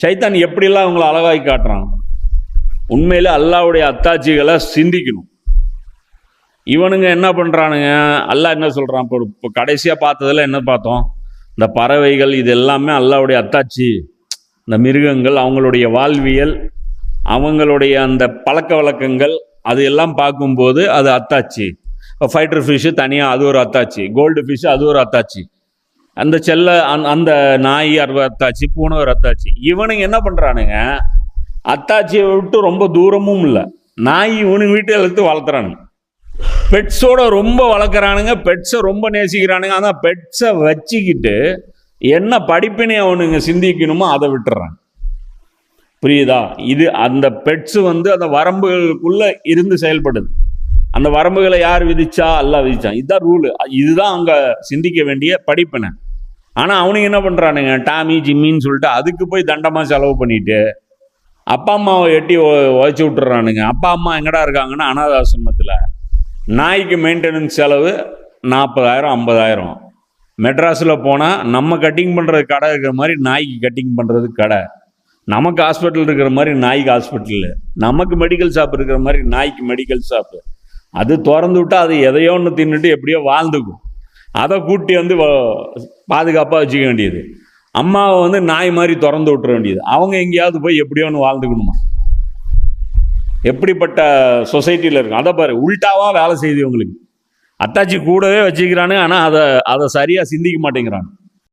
சைத்தான் எப்படிலாம் அவங்கள அழகாய் காட்டுறான். உண்மையில அல்லாஹ்வுடைய அத்தாட்சிகளை சிந்திக்கணும். இவனுங்க என்ன பண்ணுறானுங்க, அல்லாஹ் என்ன சொல்கிறான், இப்போ கடைசியாக பார்த்ததில் என்ன பார்த்தோம், இந்த பறவைகள் இது எல்லாமே அல்லாஹ்வுடைய அத்தாட்சி. இந்த மிருகங்கள் அவங்களுடைய வாழ்வியல், அவங்களுடைய அந்த பழக்க வழக்கங்கள், அது எல்லாம் பார்க்கும்போது அது அத்தாட்சி. இப்போ ஃபைட்டர் ஃபிஷ்ஷு தனியாக அது ஒரு அத்தாட்சி, கோல்டு ஃபிஷ்ஷு அது ஒரு அத்தாட்சி, அந்த செல்ல அந்த நாய் அத்தாட்சி, பூனை ஒரு அத்தாட்சி. இவனுங்க என்ன பண்ணுறானுங்க, அத்தாட்சியை விட்டு ரொம்ப தூரமும் இல்லை, நாய் இவனுங்க வீட்டை எடுத்து வளர்த்துறானுங்க. பெட்ஸோட ரொம்ப வளர்க்குறானுங்க, பெட்ஸை ரொம்ப நேசிக்கிறானுங்க. ஆனால் பெட்ஸை வச்சுக்கிட்டு என்ன படிப்பினை அவனுங்க சிந்திக்கணுமோ அதை விட்டுறாங்க. புரியுதா? இது அந்த பெட்ஸ் அந்த வரம்புகளுக்குள்ள இருந்து செயல்படுது. அந்த வரம்புகளை யார் விதிச்சா? அல்லாஹ் விதிச்சான். இதுதான் ரூலு, இதுதான் அங்கே சிந்திக்க வேண்டிய படிப்பினை. ஆனால் அவனுங்க என்ன பண்ணுறானுங்க, டாமி ஜிம்மின்னு சொல்லிட்டு அதுக்கு போய் தண்டமாக செலவு பண்ணிட்டு அப்பா அம்மாவை எட்டி உழைச்சி விட்டுறானுங்க. அப்பா அம்மா எங்கடா இருக்காங்கன்னா அனாதை ஆசிரமத்தில். நாய்க்கு மெயின்டெனன்ஸ் செலவு 40,000 50,000. மெட்ராஸில் போனால் நம்ம கட்டிங் பண்ணுறது கடை இருக்கிற மாதிரி நாய்க்கு கட்டிங் பண்ணுறது கடை, நமக்கு ஹாஸ்பிட்டல் இருக்கிற மாதிரி நாய்க்கு ஹாஸ்பிட்டலு, நமக்கு மெடிக்கல் ஷாப் இருக்கிற மாதிரி நாய்க்கு மெடிக்கல் ஷாப்பு. அது திறந்து விட்டால் அது எதையோ ஒன்று தின்னுட்டு எப்படியோ வாழ்ந்துக்கும். அதை கூட்டி பாதுகாப்பாக வச்சுக்க வேண்டியது. அம்மாவை நாய் மாதிரி திறந்து விட்டுற வேண்டியது. அவங்க எங்கேயாவது போய் எப்படியோ ஒன்று வாழ்ந்துக்கணுமா? எப்படிப்பட்ட சொசைட்டியில் இருக்கும். அதை பாரு, உள்டாவாக வேலை செய்யுது உங்களுக்கு. அத்தாச்சி கூடவே வச்சுக்கிறானு, ஆனால் அதை சரியாக சிந்திக்க மாட்டேங்கிறான்.